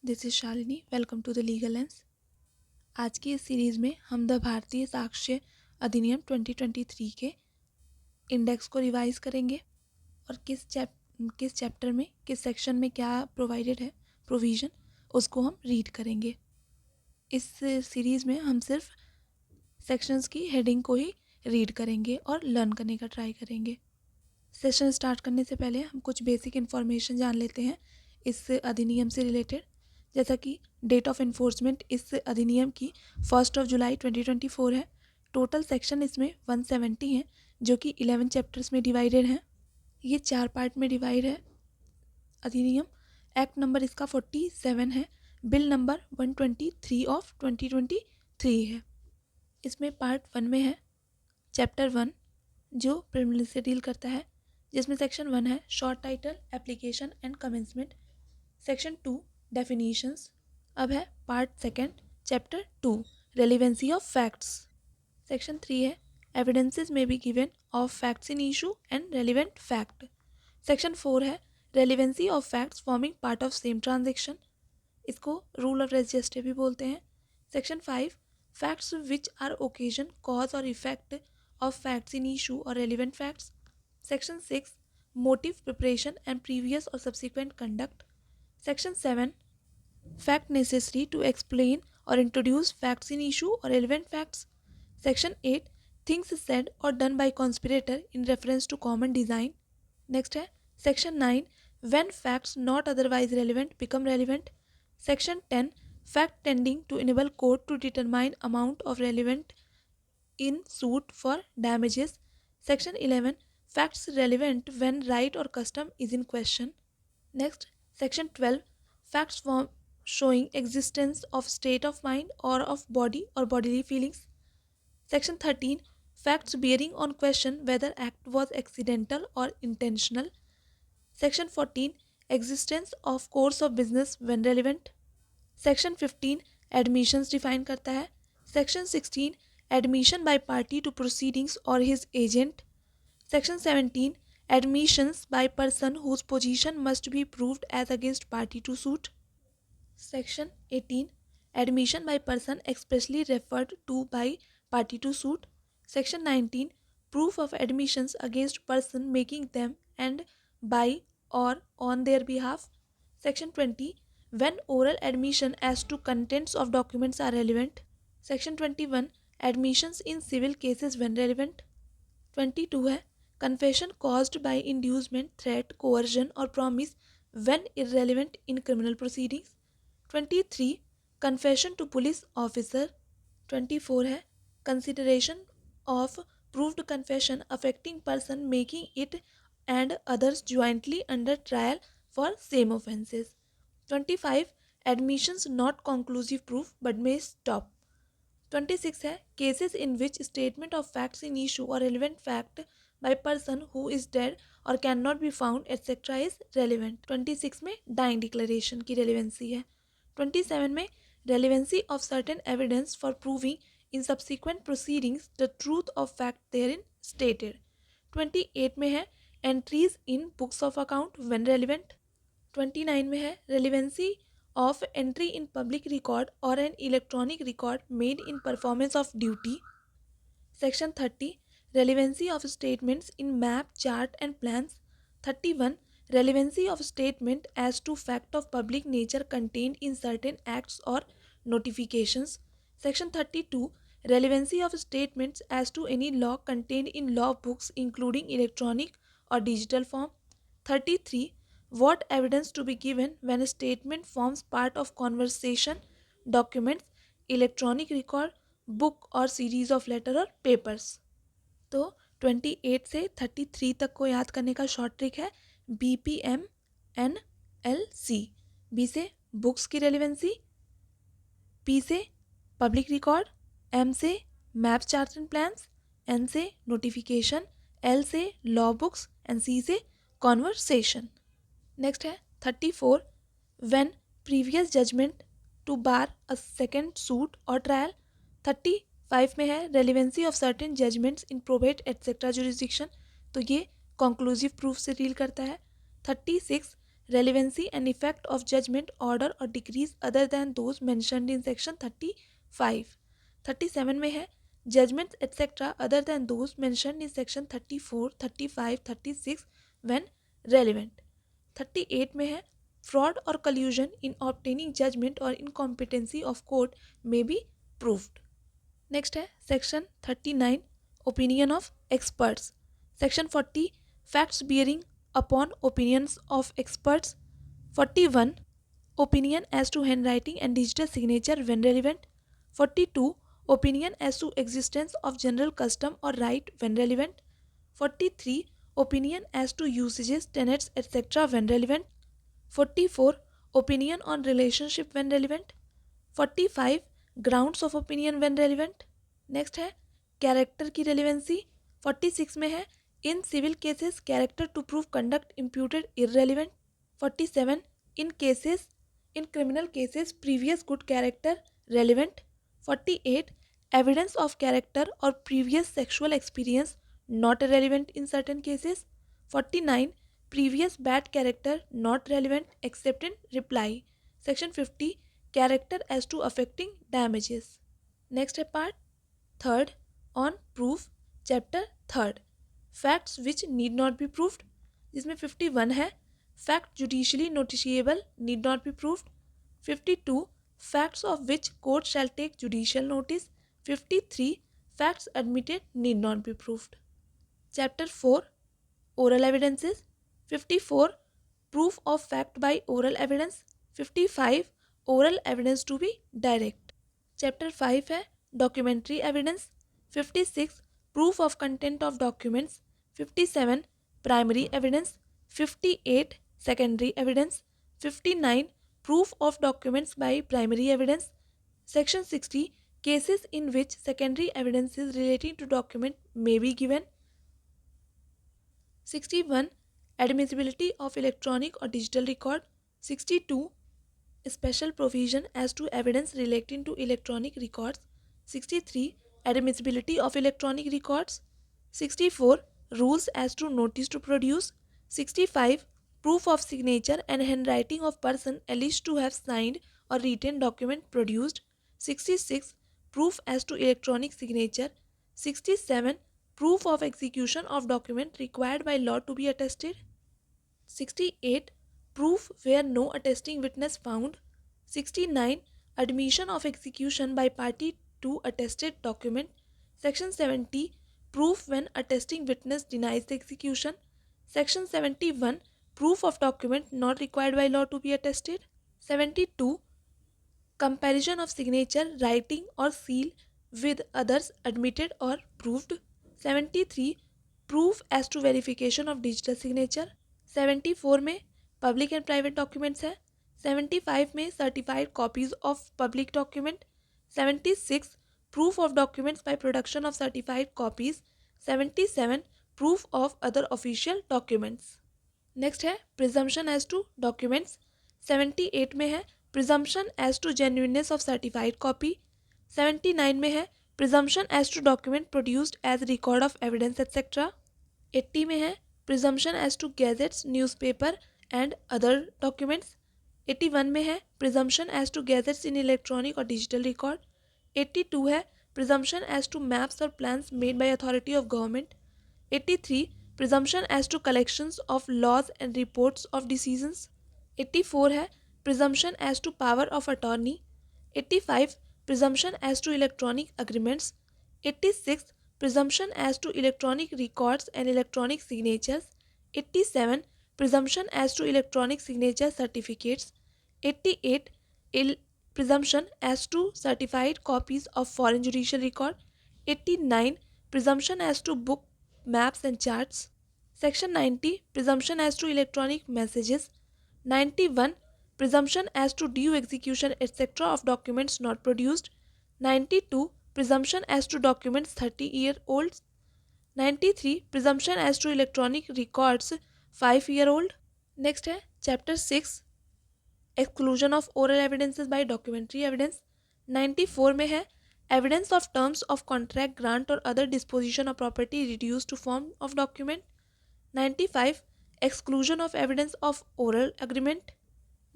This is Shalini. Welcome to the Legal Lens. आज की इस सीरीज़ में हम द भारतीय साक्ष्य अधिनियम 2023 के इंडेक्स को रिवाइज करेंगे और किस चैप्टर में किस सेक्शन में क्या प्रोवाइडेड है प्रोविज़न, उसको हम रीड करेंगे। इस सीरीज़ में हम सिर्फ सेक्शंस की हेडिंग को ही रीड करेंगे और लर्न करने का ट्राई करेंगे। सेशन स्टार्ट करने से पहले हम कुछ बेसिक इन्फॉर्मेशन जान लेते हैं इस अधिनियम से रिलेटेड। जैसा कि डेट ऑफ इन्फोर्समेंट इस अधिनियम की 1 जुलाई 2024 है। टोटल सेक्शन इसमें 170 हैं जो कि 11 चैप्टर्स में डिवाइडेड हैं। ये 4 पार्ट में डिवाइड है अधिनियम। एक्ट नंबर इसका 47 है। बिल नंबर 123 ऑफ 2023 है। इसमें पार्ट 1 में है चैप्टर 1 जो प्रिलिमिनरी से डील करता है, जिसमें सेक्शन 1 है short title, application and commencement. Section 2 definitions. अब है part 2 chapter 2 relevancy of facts. Section 3 है evidences may be given of facts in issue and relevant fact. Section 4 है relevancy of facts forming part of same transaction, इसको rule of register भी बोलते हैं। Section 5 facts which are occasion, cause or effect of facts in issue or relevant facts. Section 6 motive, preparation and previous or subsequent conduct. Section 7 fact necessary to explain or introduce facts in issue or relevant facts. Section 8 things said or done by conspirator in reference to common design. Next है section 9 when facts not otherwise relevant become relevant. Section 10 fact tending to enable court to determine amount of relevant in suit for damages. Section 11 facts relevant when right or custom is in question. Next, section 12 facts showing existence of state of mind or of body or bodily feelings. Section 13 facts bearing on question whether act was accidental or intentional. Section 14 existence of course of business when relevant. Section 15 admissions define करता है। Section 16 admission by party to proceedings or his agent. Section 17 admissions by person whose position must be proved as against party to suit. Section 18 admission by person expressly referred to by party to suit. Section 19 proof of admissions against person making them and by or on their behalf. Section 20 when oral admission as to contents of documents are relevant. Section 21 admissions in civil cases when relevant. 22 है confession caused by inducement, threat, coercion or promise when irrelevant in criminal proceedings. 23 confession to police officer. 24 है consideration of proved confession affecting person making it and others jointly under trial for same offences. 25 admissions not conclusive proof but may stop. 26 है cases in which statement of facts in issue or relevant fact by person who is dead or cannot be found etc is relevant. 26 में dying declaration की relevancy है। 27 में relevancy of certain evidence for proving in subsequent proceedings the truth of fact therein stated. 28 में है entries in books of account when relevant. 29 में है relevancy of entry in public record or an electronic record made in performance of duty. Section 30 relevancy of statements in map, chart and plans. 31 relevancy of statement as to fact of public nature contained in certain acts or notifications. Section 32 relevancy of statements as to any law contained in law books including electronic और digital form. 33 what evidence to be given when a statement forms part of conversation, documents, electronic record, book or series of letter or papers. तो 28 से 33 तक को याद करने का short trick है BPMNLC। B से बुक्स की रेलिवेंसी, P से पब्लिक रिकॉर्ड, M से map, chart and plans, N से नोटिफिकेशन, L से लॉ बुक्स एंड C से कॉन्वर्सेशन। नेक्स्ट है 34 when previous judgement to bar a second suit और ट्रायल। 35 में है relevancy of certain judgements in probate etcetera jurisdiction, तो ये कंक्लूसिव प्रूफ से डील करता है। 36 relevancy and effect of judgment, order or decrees other than those mentioned in section 35. 37 में है judgments etc. other than those mentioned in section 34, 35, 36 when relevant. 38 में है fraud or collusion in obtaining judgment or incompetency of court may be proved. Next है section 39 opinion of experts. Section 40 facts bearing upon opinions of experts. 41 opinion as to handwriting and digital signature when relevant. 42 opinion as to existence of general custom or right when relevant. 43 opinion as to usages tenets etcetera when relevant. 44 opinion on relationship when relevant. 45 grounds of opinion when relevant. Next है character की relevancy. 46 में है in civil cases character to prove conduct imputed irrelevant. 47 in criminal cases previous good character relevant. 48 evidence of character or previous sexual experience not relevant in certain cases. 49 previous bad character not relevant except in reply. Section 50 character as to affecting damages. Next है part third on proof. Chapter third facts which need not be proved, जिसमें 51 है fact judicially noticeable need not be proved. 52 facts of which court shall take judicial notice. 53 facts admitted need not be proved. Chapter 4 oral evidences. 54 proof of fact by oral evidence. 55 oral evidence to be direct. Chapter 5 है documentary evidence. 56 proof of content of documents. 57 primary evidence. 58 secondary evidence. 59 proof of documents by primary evidence. Section 60 cases in which secondary evidences relating to document may be given. 61 admissibility of electronic और digital record. 62 special provision as to evidence relating to electronic records. 63 admissibility of electronic records. 64 rules as to notice to produce. 65 proof of signature and handwriting of person alleged to have signed or written document produced. 66 proof as to electronic signature. 67 proof of execution of document required by law to be attested. 68 proof where no attesting witness found. 69 admission of execution by party to attested document. Section 70 proof when attesting witness denies the execution. Section 71 proof of document not required by law to be attested. 72 comparison of signature, writing or seal with others admitted or proved. 73 proof as to verification of digital signature. 74 में public and private documents है. 75 में certified copies of public document. 76 proof of documents by production of certified copies. 77 proof of other official documents. Next है presumption as to documents. 78 में है presumption as to genuineness of certified copy. 79 में है presumption as to document produced as record of evidence etcetera. 80 में है presumption as to gazettes, newspaper and other documents. 81 में है presumption as to gadgets in electronic और digital record. 82 है presumption as to maps और plans made by authority of government. 83 presumption as to collections of laws and reports of decisions. 84 है presumption as to power of attorney. 85 presumption as to electronic agreements. 86 presumption as to electronic records and electronic signatures. 87 presumption as to electronic signature certificates. 88 presumption as to certified copies of foreign judicial record. 89 presumption as to book, maps and charts. Section 90 presumption as to electronic messages. 91 presumption as to due execution etc. of documents not produced. 92 presumption as to documents 30-year-olds. 93 presumption as to electronic records 5-year-old. Next है chapter 6 exclusion of oral evidences by documentary evidence. 94 में है evidence of terms of contract, grant or other disposition of property reduce to form of document. 95 exclusion of evidence of oral agreement.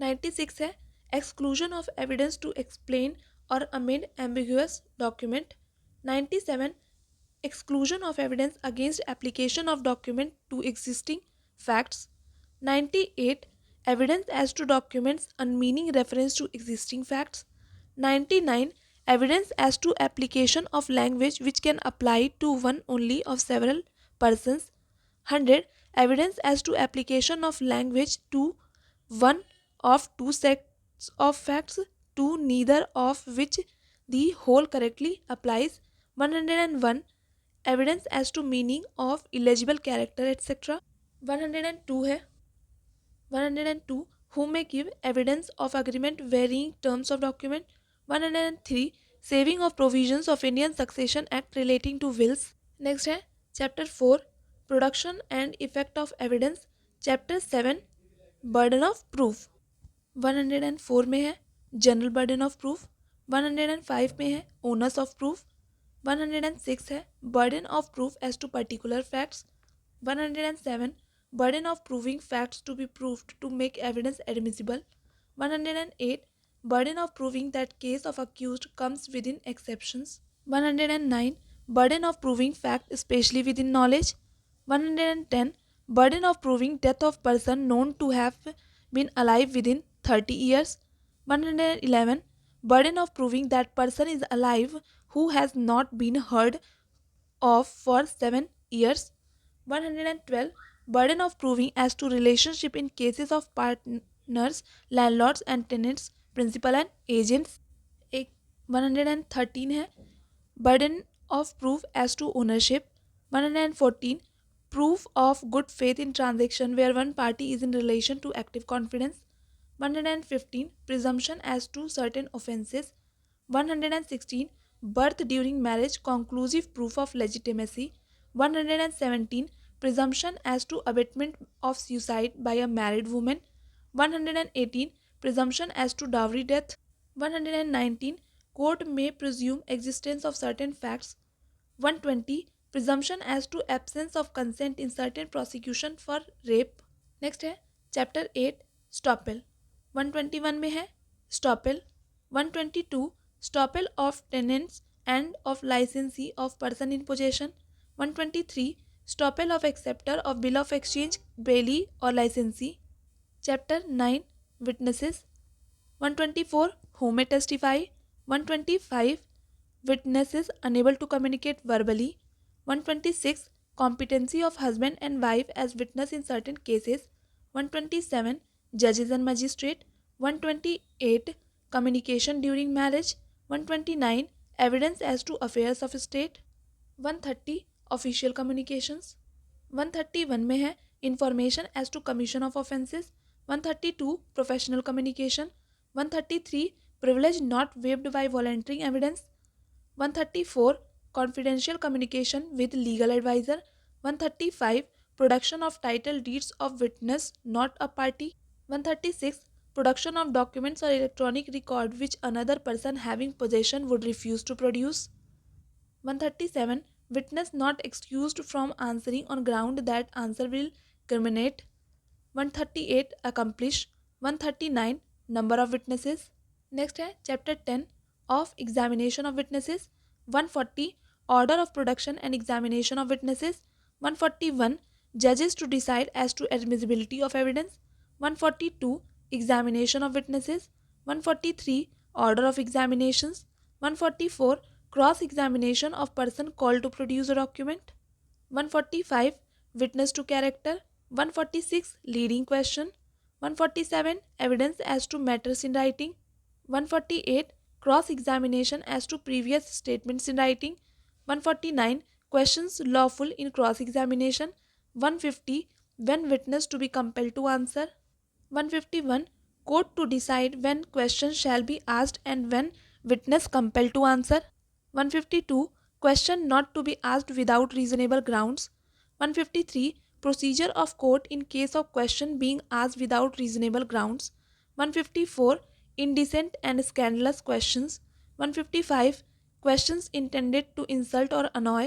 96 है exclusion of evidence to explain or amend ambiguous document. 97 exclusion of evidence against application of document to existing facts। 98 evidence as to documents unmeaning reference to existing facts। 99 evidence as to application of language which can apply to one only of several persons। 100 evidence as to application of language to one of two sets of facts to neither of which the whole correctly applies। 101 evidence as to meaning of illegible character etc। 102 है 102 who may give evidence of agreement varying terms of document। 103 saving of provisions of Indian Succession Act relating to wills। next है chapter 4 production and effect of evidence। chapter 7 burden of proof। 104 में है general burden of proof। 105 में है onus of proof। 106 है burden of proof as to particular facts। 107 burden of proving facts to be proved to make evidence admissible। 108 burden of proving that case of accused comes within exceptions। 109 burden of proving fact especially within knowledge। 110 burden of proving death of person known to have been alive within 30 years। 111 burden of proving that person is alive who has not been heard of for 7 years। 112 burden of proving as to relationship in cases of partners, landlords and tenants, principal and agents। एक 113 है burden of proof as to ownership। 114 proof of good faith in transaction where one party is in relation to active confidence। 115 presumption as to certain offences। 116 birth during marriage conclusive proof of legitimacy। 117 presumption as to abatement of suicide by a married woman। 118 presumption as to dowry death। 119 court may presume existence of certain facts। 120 presumption as to absence of consent in certain prosecution for rape। Next है chapter 8 estoppel. 121 में है estoppel. 122 estoppel of tenants and of licensee of person in possession. 123 estoppel of acceptor of bill of exchange bailee or licensee. Chapter 9 witnesses. 124 who may testify। 125 witnesses unable to communicate verbally। 126 competency of husband and wife as witness in certain cases। 127 judges and magistrate। 128 communication during marriage। 129 evidence as to affairs of state। 130 official communications। 131 में है information as to commission of offences। 132 professional communication। 133 privilege not waived by volunteering evidence। 134 confidential communication with legal advisor। 135 production of title deeds of witness not a party। 136 production of documents or electronic record which another person having possession would refuse to produce। 137 witness not excused from answering on ground that answer will criminate। 138 accomplish। 139 number of witnesses। Next है chapter 10 of examination of witnesses. 140 order of production and examination of witnesses. 141 जजेस to decide as to admissibility of evidence. 142 examination of witnesses. 143 order of examinations. 144 cross examination of person called to produce a document. 145 witness to character. 146 leading question. 147 evidence as to matters in writing। 148 cross examination as to previous statements in writing। 149 questions lawful in cross examination। 150 when witness to be compelled to answer। 151 court to decide when questions shall be asked and when witness compelled to answer। 152 question not to be asked without reasonable grounds। 153 procedure of court in case of question being asked without reasonable grounds। 154 indecent and scandalous questions। 155 questions intended to insult or annoy।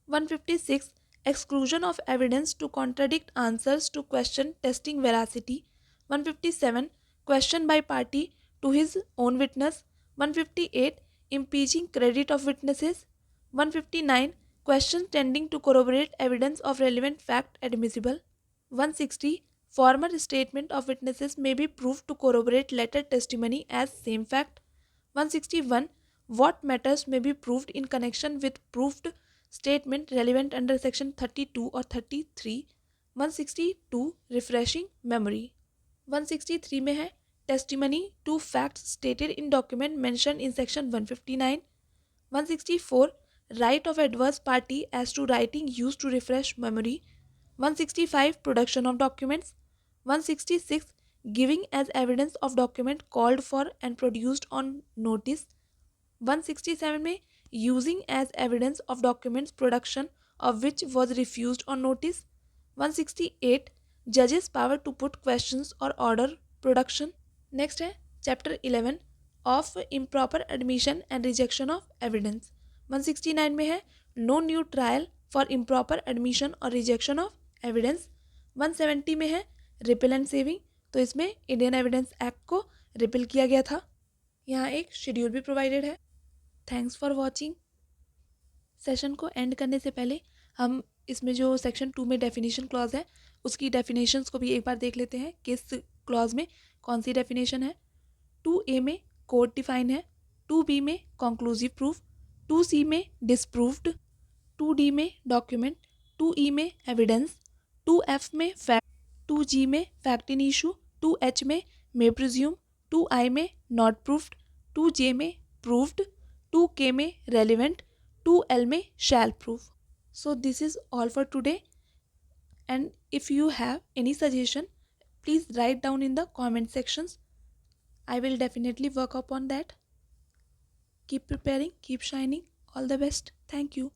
156 Exclusion of evidence to contradict answers to question testing veracity. 157. Question by party to his own witness. 158. Impeaching credit of witnesses. 159. Question tending to corroborate evidence of relevant fact admissible. 160. Former statement of witnesses may be proved to corroborate later testimony as same fact. 161. What matters may be proved in connection with proved statement relevant under section 32 or 33. 162. Refreshing memory. 163 में है testimony to facts stated in document mentioned in section 159. 164. Right of adverse party as to writing used to refresh memory. 165. Production of documents. 166. Giving as evidence of document called for and produced on notice. 167 में using as evidence of documents production of which was refused on notice. 168. Judges power to put questions or order production. Next है chapter 11 of improper admission and rejection of evidence. 169 में है no new trial for improper admission or rejection of evidence. 170 में है repel and saving, तो इसमें Indian evidence act को repel किया गया था. यहाँ एक शेड्यूल भी प्रोवाइडेड है. Thanks for watching. सेशन को एंड करने से पहले हम इसमें जो सेक्शन 2 में डेफिनेशन क्लॉज है उसकी डेफिनेशंस को भी एक बार देख लेते हैं. किस क्लॉज में कौन सी डेफिनेशन है. 2A में कोड डिफाइन है. 2B में कंक्लूसिव प्रूफ. 2C में डिसप्रूव्ड. 2D में डॉक्यूमेंट. 2E में एविडेंस. 2F में फैक्ट. 2G में फैक्ट इन इशू. 2H में मे प्रिज्यूम. 2I में नॉट प्रूफ्ड. 2J में प्रूव्ड. 2K में रेलिवेंट. 2L में शैल proof. So this is all for today, and if you have any suggestion please write down in the comment sections. I will definitely work upon that. Keep preparing, keep shining. All the best. Thank you.